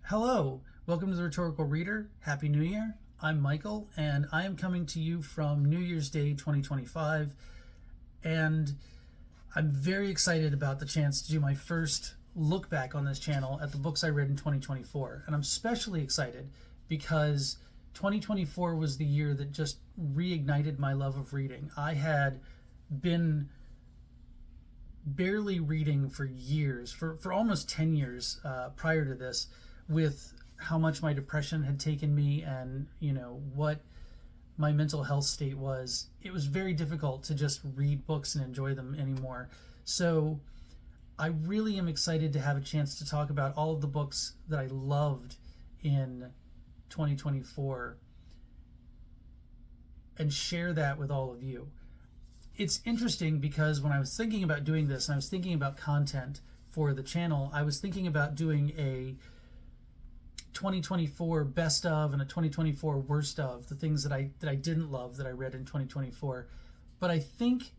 Hello, welcome to the Rhetorical Reader. Happy New Year. I'm Michael, and I am coming to you from New Year's Day 2025. And I'm very excited about the chance to do my first look back on this channel at the books I read in 2024. And I'm especially excited because 2024 was the year that just reignited my love of reading. I had been barely reading for years, for almost 10 years prior to this, with how much my depression had taken me and what my mental health state was. It was very difficult to just read books and enjoy them anymore. So I really am excited to have a chance to talk about all of the books that I loved in 2024 and share that with all of you. It's interesting because when I was thinking about doing this and I was thinking about content for the channel, I was thinking about doing a 2024 best of and a 2024 worst of the things that I didn't love that I read in 2024. But I think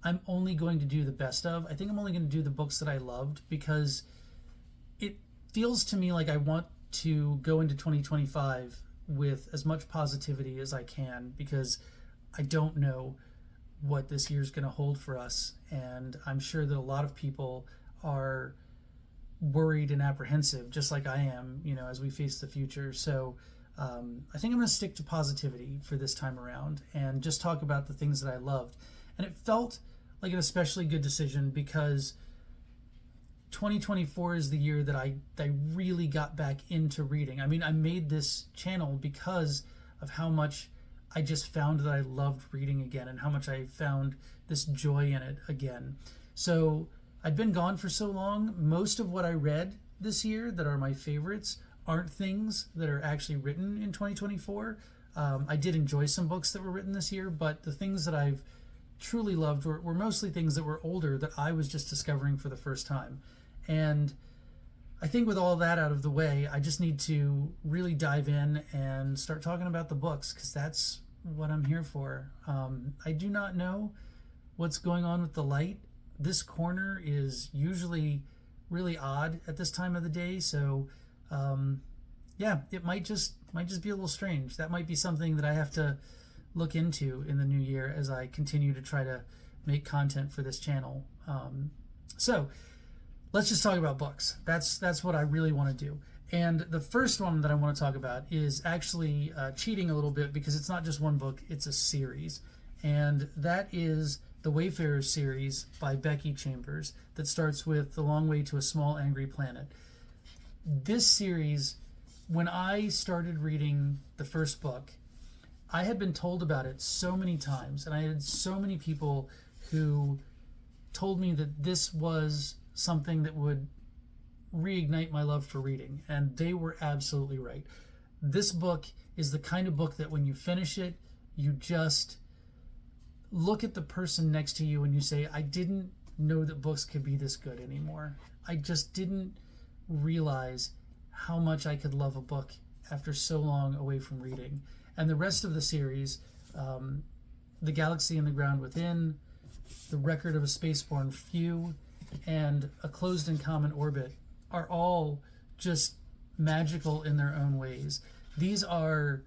I'm only going to do the best of. I think I'm only going to do the books that I loved because it feels to me like I want to go into 2025 with as much positivity as I can, because I don't know what this year's going to hold for us, and I'm sure that a lot of people are worried and apprehensive, just like I am, as we face the future. So I think I'm going to stick to positivity for this time around and just talk about the things that I loved. And it felt like an especially good decision because 2024 is the year that I really got back into reading. I mean, I made this channel because of how much I just found that I loved reading again and how much I found this joy in it again. So I'd been gone for so long. Most of what I read this year that are my favorites aren't things that are actually written in 2024. I did enjoy some books that were written this year, but the things that I've truly loved were mostly things that were older that I was just discovering for the first time. And I think with all that out of the way, I just need to really dive in and start talking about the books, because that's what I'm here for. I do not know what's going on with the light. This corner is usually really odd at this time of the day, so it might just be a little strange. That might be something that I have to look into in the new year as I continue to try to make content for this channel. So let's just talk about books. That's what I really want to do. And the first one that I want to talk about is actually cheating a little bit, because it's not just one book, it's a series. And that is the Wayfarers series by Becky Chambers that starts with The Long Way to a Small Angry Planet. This series, when I started reading the first book, I had been told about it so many times, and I had so many people who told me that this was something that would reignite my love for reading, and they were absolutely right. This book is the kind of book that when you finish it, you just look at the person next to you and you say, I didn't know that books could be this good anymore. I just didn't realize how much I could love a book after so long away from reading. And the rest of the series, The Galaxy and the Ground Within, The Record of a Spaceborne Few, and A Closed and Common Orbit, are all just magical in their own ways. These are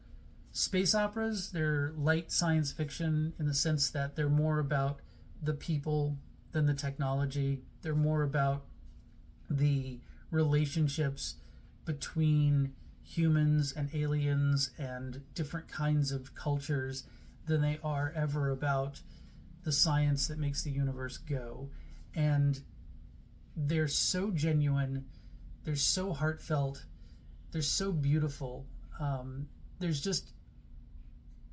space operas. They're light science fiction in the sense that they're more about the people than the technology. They're more about the relationships between humans and aliens and different kinds of cultures than they are ever about the science that makes the universe go. And they're so genuine, they're so heartfelt, they're so beautiful. There's just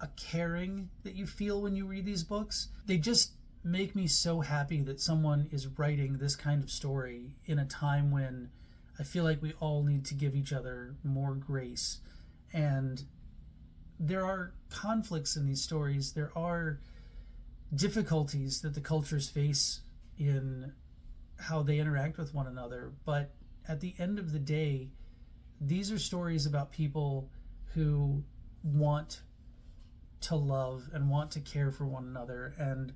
a caring that you feel when you read these books. They just make me so happy that someone is writing this kind of story in a time when I feel like we all need to give each other more grace. And there are conflicts in these stories. There are difficulties that the cultures face in how they interact with one another. But at the end of the day, these are stories about people who want to love and want to care for one another. And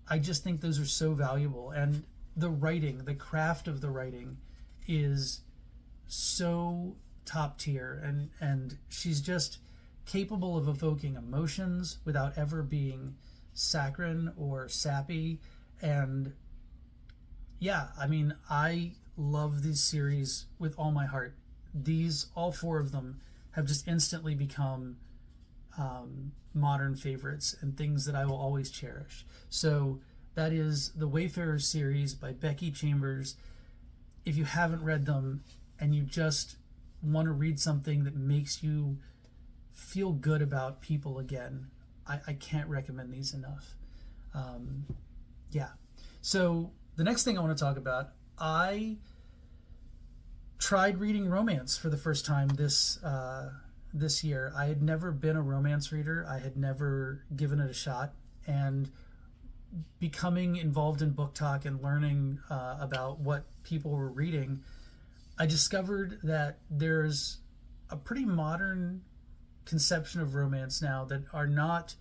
I just think those are so valuable. And the writing, the craft of the writing is so top tier, and she's just capable of evoking emotions without ever being saccharine or sappy. And yeah, I mean, I love this series with all my heart. These, all four of them, have just instantly become modern favorites and things that I will always cherish. So that is the Wayfarer series by Becky Chambers. If you haven't read them and you just want to read something that makes you feel good about people again, I can't recommend these enough. Yeah. So the next thing I want to talk about, I tried reading romance for the first time this year. I had never been a romance reader. I had never given it a shot. And becoming involved in book talk and learning about what people were reading, I discovered that there's a pretty modern conception of romance now that are not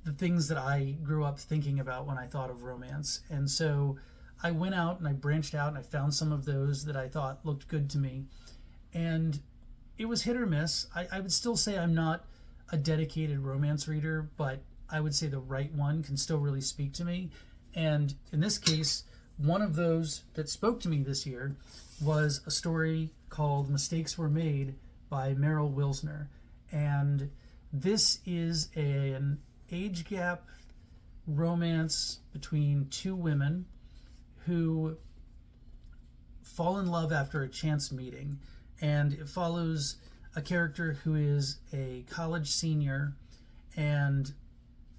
the things that I grew up thinking about when I thought of romance. And so I went out and I branched out and I found some of those that I thought looked good to me. And it was hit or miss. I would still say I'm not a dedicated romance reader, but I would say the right one can still really speak to me. And in this case, one of those that spoke to me this year was a story called Mistakes Were Made by Meryl Wilsner. And this is an age gap romance between two women who fall in love after a chance meeting. And it follows a character who is a college senior and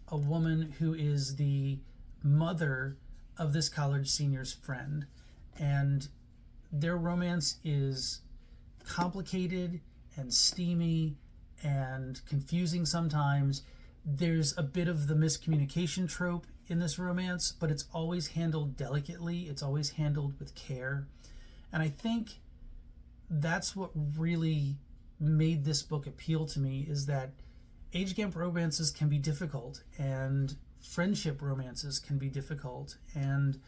a woman who is the mother of this college senior's friend. And their romance is complicated and steamy and confusing sometimes. There's a bit of the miscommunication trope in this romance, but it's always handled delicately. It's always handled with care. And I think that's what really made this book appeal to me, is that age gap romances can be difficult and friendship romances can be difficult. And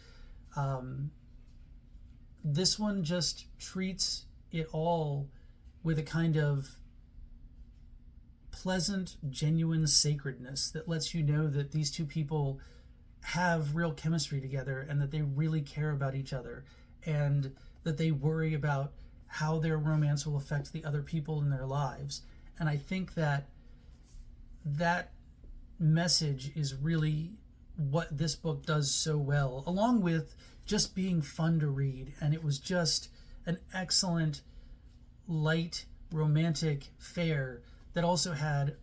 this one just treats it all with a kind of pleasant, genuine sacredness that lets you know that these two people have real chemistry together and that they really care about each other and that they worry about how their romance will affect the other people in their lives. And I think that that message is really what this book does so well, along with just being fun to read. And it was just an excellent, light, romantic fare that also had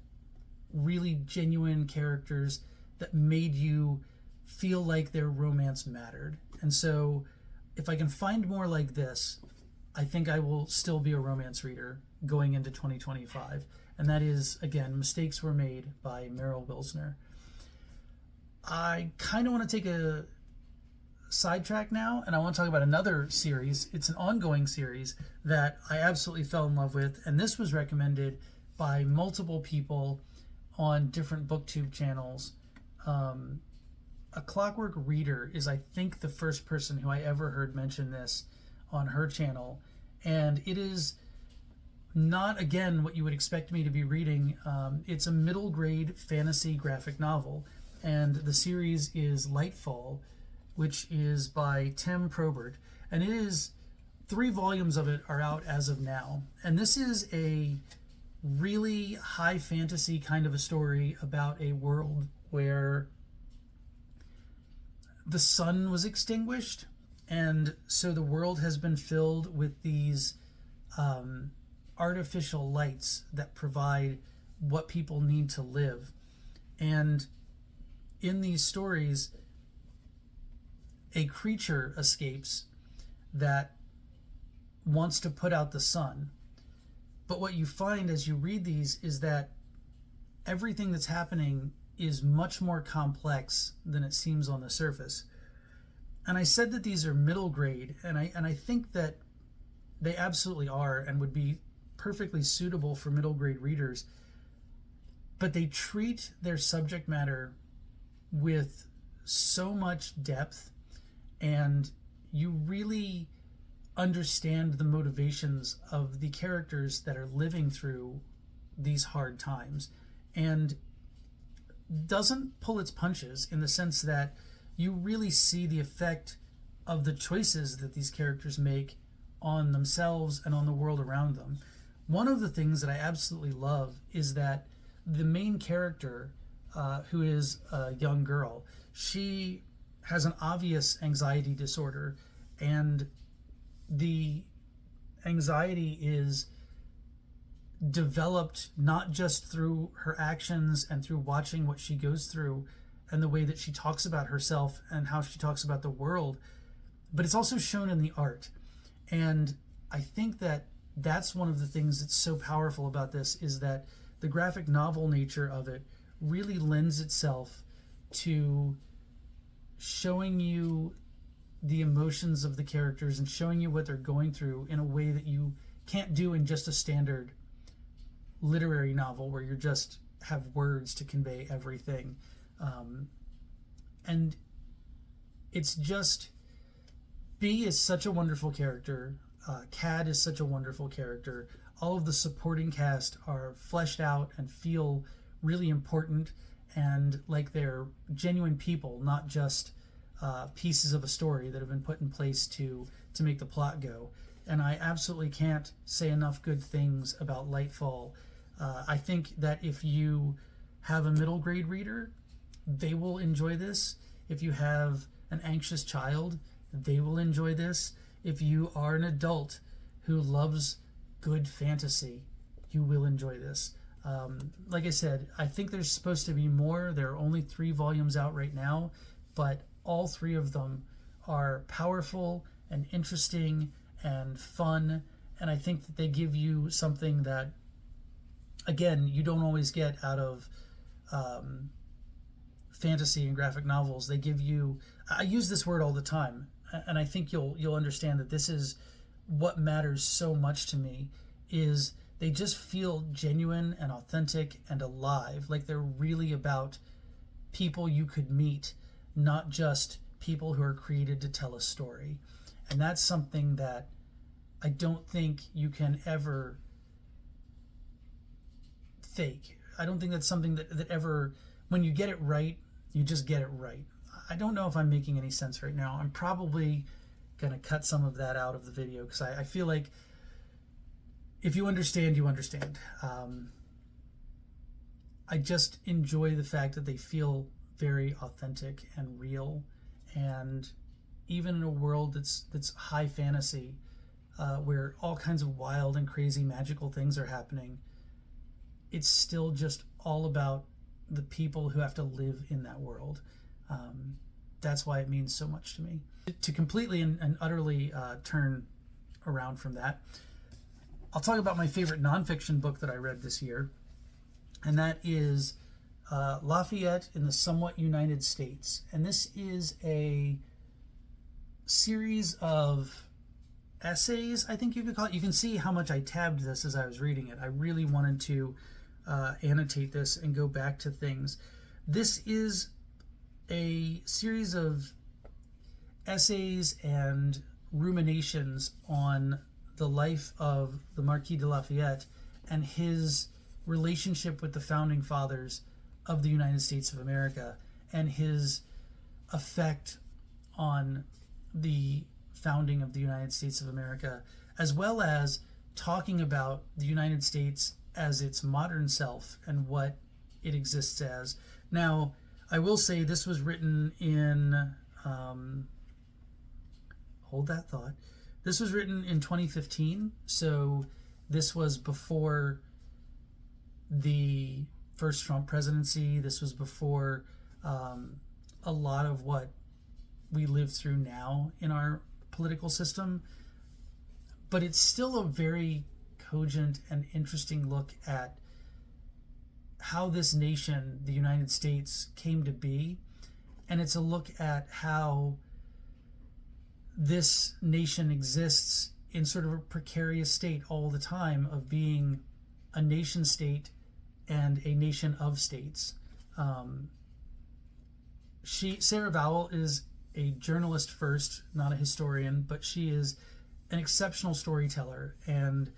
really genuine characters that made you feel like their romance mattered. And so if I can find more like this, I think I will still be a romance reader going into 2025. And that is, again, Mistakes Were Made by Meryl Wilsner. I kind of want to take a sidetrack now, and I want to talk about another series. It's an ongoing series that I absolutely fell in love with, and this was recommended by multiple people on different booktube channels. A Clockwork Reader is, I think, the first person who I ever heard mention this on her channel, and it is not, again, what you would expect me to be reading. It's a middle grade fantasy graphic novel, and the series is Lightfall, which is by Tim Probert, and it is 3 volumes of it are out as of now. And this is a really high fantasy kind of a story about a world where the sun was extinguished, and so the world has been filled with these artificial lights that provide what people need to live. And in these stories, a creature escapes that wants to put out the sun. But what you find as you read these is that everything that's happening is much more complex than it seems on the surface. And I said that these are middle grade, and I think that they absolutely are and would be perfectly suitable for middle grade readers. But they treat their subject matter with so much depth, and you really understand the motivations of the characters that are living through these hard times, and doesn't pull its punches in the sense that you really see the effect of the choices that these characters make on themselves and on the world around them. One of the things that I absolutely love is that the main character, who is a young girl, she has an obvious anxiety disorder, and the anxiety is developed not just through her actions and through watching what she goes through and the way that she talks about herself and how she talks about the world, but it's also shown in the art. And I think that that's one of the things that's so powerful about this, is that the graphic novel nature of it really lends itself to showing you the emotions of the characters and showing you what they're going through in a way that you can't do in just a standard literary novel where you just have words to convey everything. And it's just, B is such a wonderful character. Cad is such a wonderful character. All of the supporting cast are fleshed out and feel really important and like they're genuine people, not just pieces of a story that have been put in place to make the plot go. And I absolutely can't say enough good things about Lightfall. I think that if you have a middle grade reader, they will enjoy this. If you have an anxious child, they will enjoy this. If you are an adult who loves good fantasy, you will enjoy this. Like I said, I think there's supposed to be more. There are only 3 volumes out right now, but all 3 of them are powerful and interesting and fun, and I think that they give you something that, again, you don't always get out of fantasy and graphic novels. They give you, I use this word all the time, and I think you'll understand that this is what matters so much to me, is they just feel genuine and authentic and alive, like they're really about people you could meet, not just people who are created to tell a story. And that's something that I don't think you can ever fake. I don't think that's something that ever, when you get it right, you just get it right. I don't know if I'm making any sense right now. I'm probably going to cut some of that out of the video because I feel like if you understand, you understand. I just enjoy the fact that they feel very authentic and real, and even in a world that's high fantasy, where all kinds of wild and crazy magical things are happening, it's still just all about the people who have to live in that world. That's why it means so much to me. To completely and utterly turn around from that, I'll talk about my favorite nonfiction book that I read this year, and that is Lafayette in the Somewhat United States. And this is a series of essays, I think you could call it. You can see how much I tabbed this as I was reading it. I really wanted to annotate this and go back to things. This is a series of essays and ruminations on the life of the Marquis de Lafayette and his relationship with the founding fathers of the United States of America and his effect on the founding of the United States of America, as well as talking about the United States as its modern self and what it exists as. Now, I will say this was written in, hold that thought, this was written in 2015, so this was before the first Trump presidency. This was before a lot of what we live through now in our political system, but it's still a very cogent and interesting look at how this nation, the United States, came to be, and it's a look at how this nation exists in sort of a precarious state all the time of being a nation state and a nation of states. Sarah Vowell is a journalist first, not a historian, but she is an exceptional storyteller, and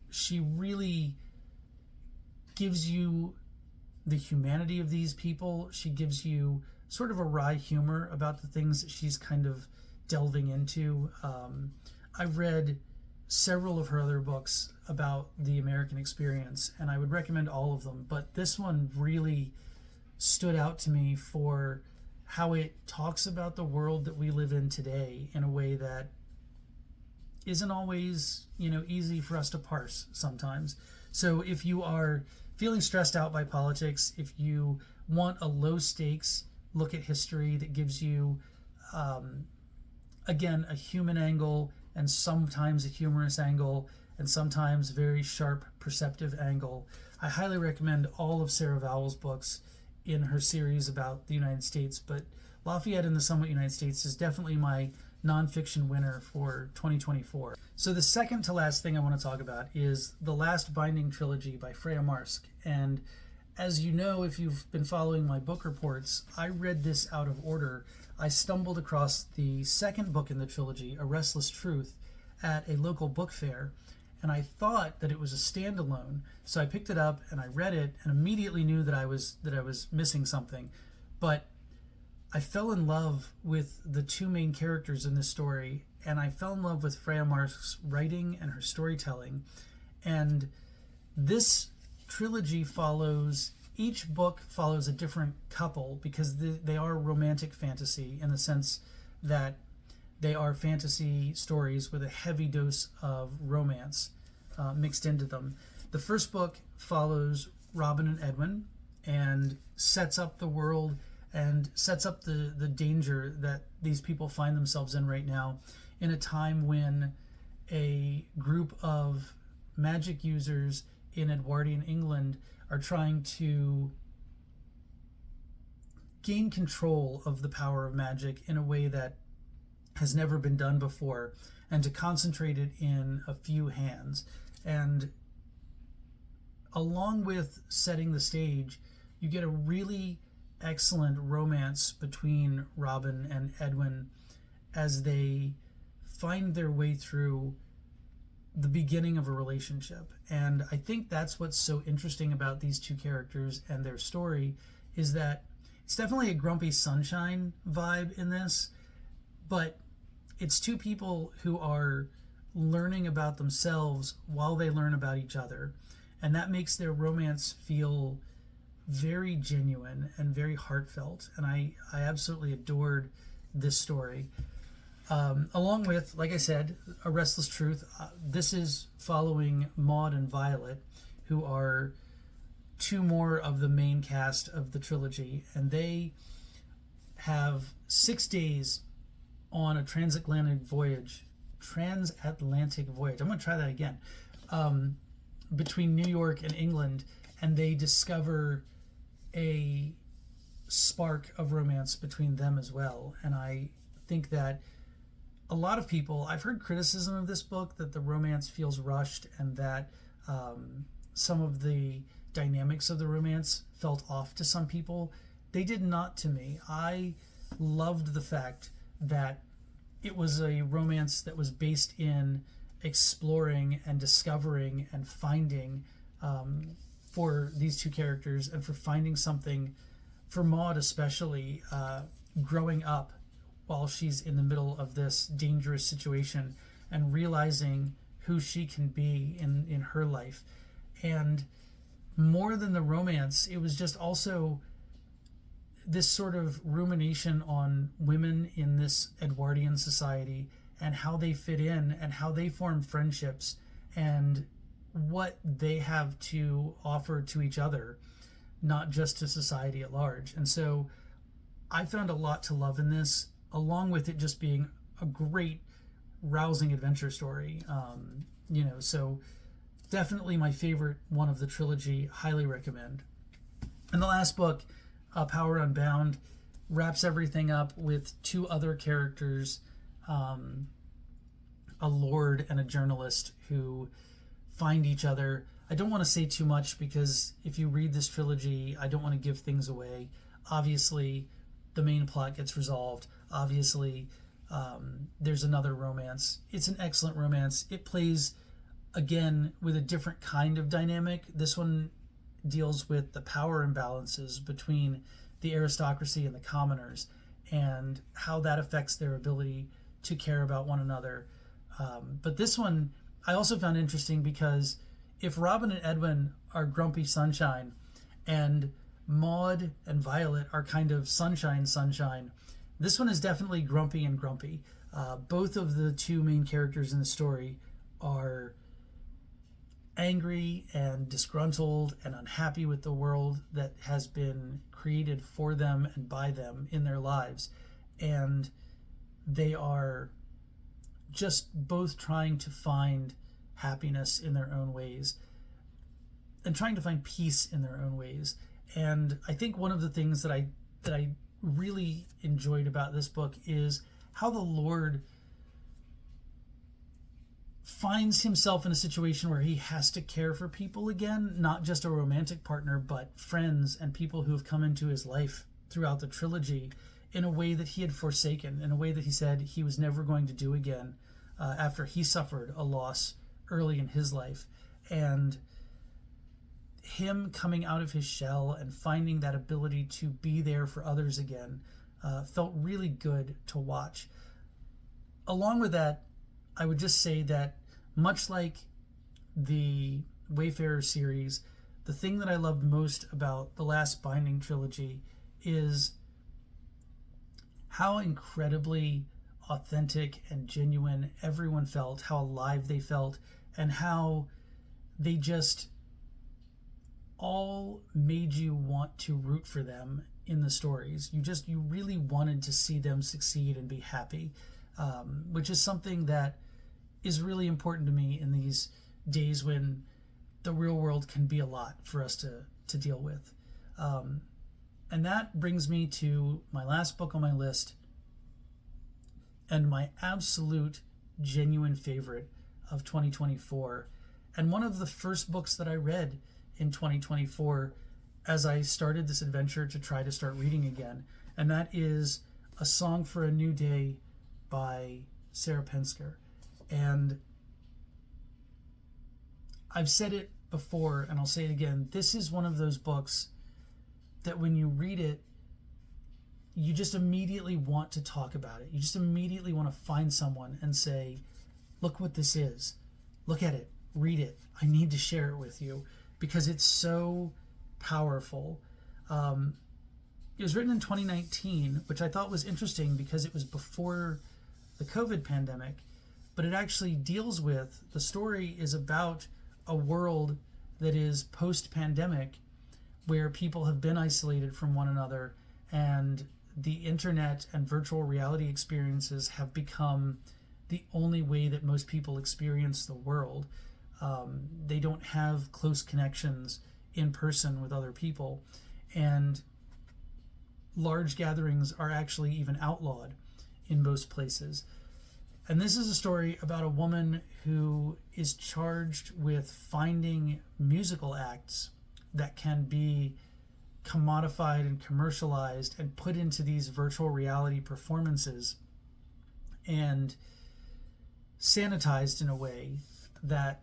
she really gives you the humanity of these people. She gives you sort of a wry humor about the things that she's kind of delving into. I've read several of her other books about the American experience, and I would recommend all of them, but this one really stood out to me for how it talks about the world that we live in today in a way that isn't always, easy for us to parse sometimes. So if you are feeling stressed out by politics, if you want a low stakes look at history that gives you, again, a human angle and sometimes a humorous angle and sometimes very sharp, perceptive angle, I highly recommend all of Sarah Vowell's books in her series about the United States. But Lafayette in the Somewhat United States is definitely my nonfiction winner for 2024. So the second to last thing I want to talk about is The Last Binding Trilogy by Freya Marsk. And as you know, if you've been following my book reports, I read this out of order. I stumbled across the second book in the trilogy, A Restless Truth, at a local book fair, and I thought that it was a standalone. So I picked it up and I read it and immediately knew that I was missing something. But I fell in love with the two main characters in this story, and I fell in love with Freya Marsk's writing and her storytelling. And this trilogy each book follows a different couple, because they are romantic fantasy in the sense that they are fantasy stories with a heavy dose of romance mixed into them. The first book follows Robin and Edwin and sets up the world and sets up the danger that these people find themselves in right now, in a time when a group of magic users in Edwardian England are trying to gain control of the power of magic in a way that has never been done before, and to concentrate it in a few hands. And along with setting the stage, you get a really excellent romance between Robin and Edwin as they find their way through the beginning of a relationship. And I think that's what's so interesting about these two characters and their story, is that it's definitely a Grumpy Sunshine vibe in this, but it's two people who are learning about themselves while they learn about each other, and that makes their romance feel very genuine and very heartfelt. And I absolutely adored this story. Along with, like I said, A Restless Truth, this is following Maud and Violet, who are two more of the main cast of the trilogy, and they have 6 days on a transatlantic voyage. I'm going to try that again. Between New York and England, and they discover a spark of romance between them as well. And I think that a lot of people, I've heard criticism of this book that the romance feels rushed and that some of the dynamics of the romance felt off to some people. They did not to me. I loved the fact that it was a romance that was based in exploring and discovering and finding for these two characters, and for finding something for Maud especially, growing up while she's in the middle of this dangerous situation and realizing who she can be in her life. And more than the romance, it was just also this sort of rumination on women in this Edwardian society and how they fit in and how they form friendships and what they have to offer to each other, not just to society at large. And so I found a lot to love in this, along with it just being a great, rousing adventure story. So definitely my favorite one of the trilogy, highly recommend. And the last book, Power Unbound, wraps everything up with two other characters, a lord and a journalist, who find each other. I don't want to say too much, because if you read this trilogy, I don't want to give things away. Obviously, the main plot gets resolved. Obviously, There's another romance. It's an excellent romance. It plays, again, with a different kind of dynamic. This one deals with the power imbalances between the aristocracy and the commoners, and how that affects their ability to care about one another. But this one I also found interesting because if Robin and Edwin are grumpy sunshine, and Maud and Violet are kind of sunshine, this one is definitely grumpy and grumpy. Both of the two main characters in the story are angry and disgruntled and unhappy with the world that has been created for them and by them in their lives. And they are just both trying to find happiness in their own ways and trying to find peace in their own ways. And I think one of the things that I really enjoyed about this book is how the Lord finds himself in a situation where he has to care for people again, not just a romantic partner, but friends and people who have come into his life throughout the trilogy in a way that he had forsaken, in a way that he said he was never going to do again after he suffered a loss early in his life. And him coming out of his shell and finding that ability to be there for others again felt really good to watch. Along with that, I would just say that much like the Wayfarer series, the thing that I loved most about the last Binding trilogy is how incredibly authentic and genuine everyone felt, how alive they felt, and how they just all made you want to root for them in the stories. You really wanted to see them succeed and be happy, which is something that is really important to me in these days when the real world can be a lot for us to deal with. And that brings me to my last book on my list, and my absolute genuine favorite of 2024, and one of the first books that I read in 2024 as I started this adventure to try to start reading again, and that is A Song for a New Day by Sarah Pensker. And I've said it before, and I'll say it again, this is one of those books that when you read it, you just immediately want to talk about it. You just immediately want to find someone and say, look what this is. Look at it. Read it. I need to share it with you because it's so powerful. It was written in 2019, which I thought was interesting because it was before the COVID pandemic, but it actually deals with, the story is about a world that is post-pandemic where people have been isolated from one another, and the internet and virtual reality experiences have become the only way that most people experience the world. They don't have close connections in person with other people, and large gatherings are actually even outlawed in most places. And this is a story about a woman who is charged with finding musical acts that can be commodified and commercialized and put into these virtual reality performances and sanitized in a way that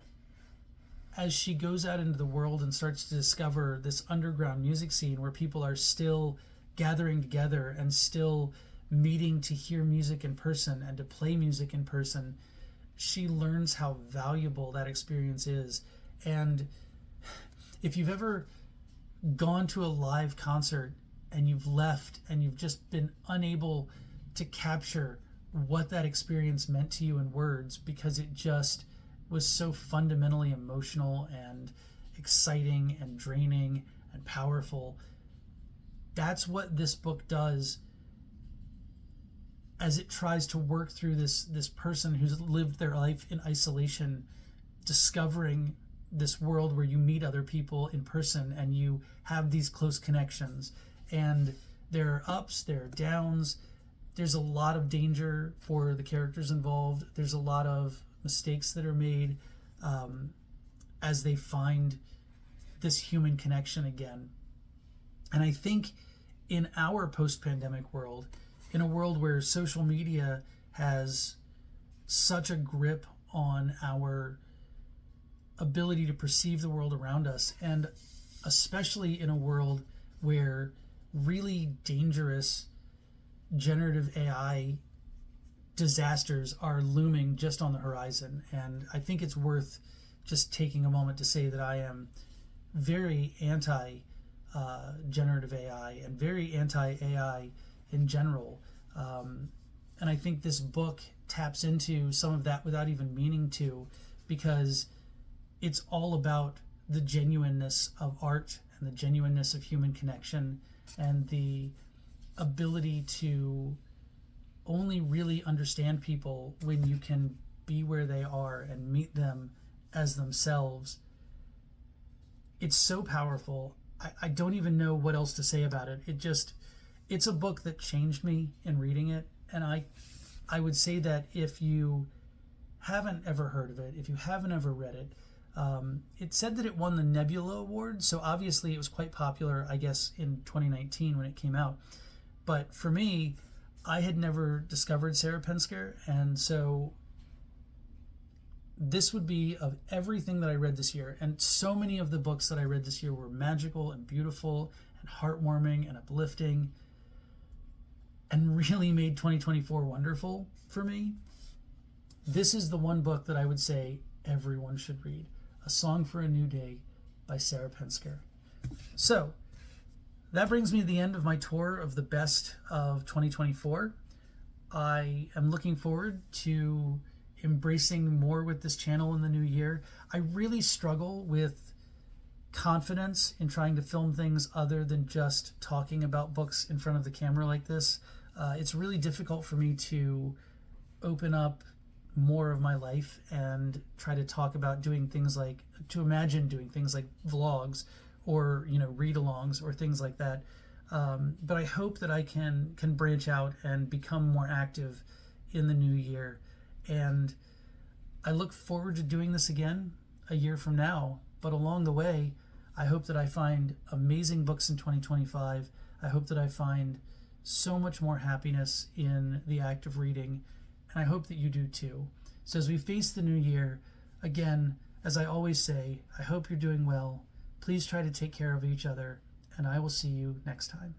as she goes out into the world and starts to discover this underground music scene where people are still gathering together and still meeting to hear music in person and to play music in person, she learns how valuable that experience is. And if you've ever gone to a live concert and you've left and you've just been unable to capture what that experience meant to you in words because it just was so fundamentally emotional and exciting and draining and powerful, that's what this book does as it tries to work through this person who's lived their life in isolation, discovering this world where you meet other people in person and you have these close connections. And there are ups, there are downs. There's a lot of danger for the characters involved. There's a lot of mistakes that are made as they find this human connection again. And I think in our post-pandemic world, in a world where social media has such a grip on our ability to perceive the world around us, and especially in a world where really dangerous generative AI disasters are looming just on the horizon. And I think it's worth just taking a moment to say that I am very anti generative AI and very anti AI in general. And I think this book taps into some of that without even meaning to, because it's all about the genuineness of art and the genuineness of human connection and the ability to only really understand people when you can be where they are and meet them as themselves. It's so powerful. I don't even know what else to say about it. It's a book that changed me in reading it. And I would say that if you haven't ever heard of it, if you haven't ever read it, it said that it won the Nebula Award. So obviously it was quite popular, I guess, in 2019 when it came out. But for me, I had never discovered Sarah Pensker. And so this would be, of everything that I read this year, and so many of the books that I read this year were magical and beautiful and heartwarming and uplifting and really made 2024 wonderful for me. This is the one book that I would say everyone should read. A Song for a New Day by Sarah Pensker. So that brings me to the end of my tour of the best of 2024. I am looking forward to embracing more with this channel in the new year. I really struggle with confidence in trying to film things other than just talking about books in front of the camera like this. It's really difficult for me to open up more of my life and try to talk about doing things like, to imagine doing things like vlogs or, read-alongs or things like that. But I hope that I can branch out and become more active in the new year. And I look forward to doing this again a year from now. But along the way, I hope that I find amazing books in 2025. I hope that I find so much more happiness in the act of reading. And I hope that you do too. So as we face the new year, again, as I always say, I hope you're doing well. Please try to take care of each other, and I will see you next time.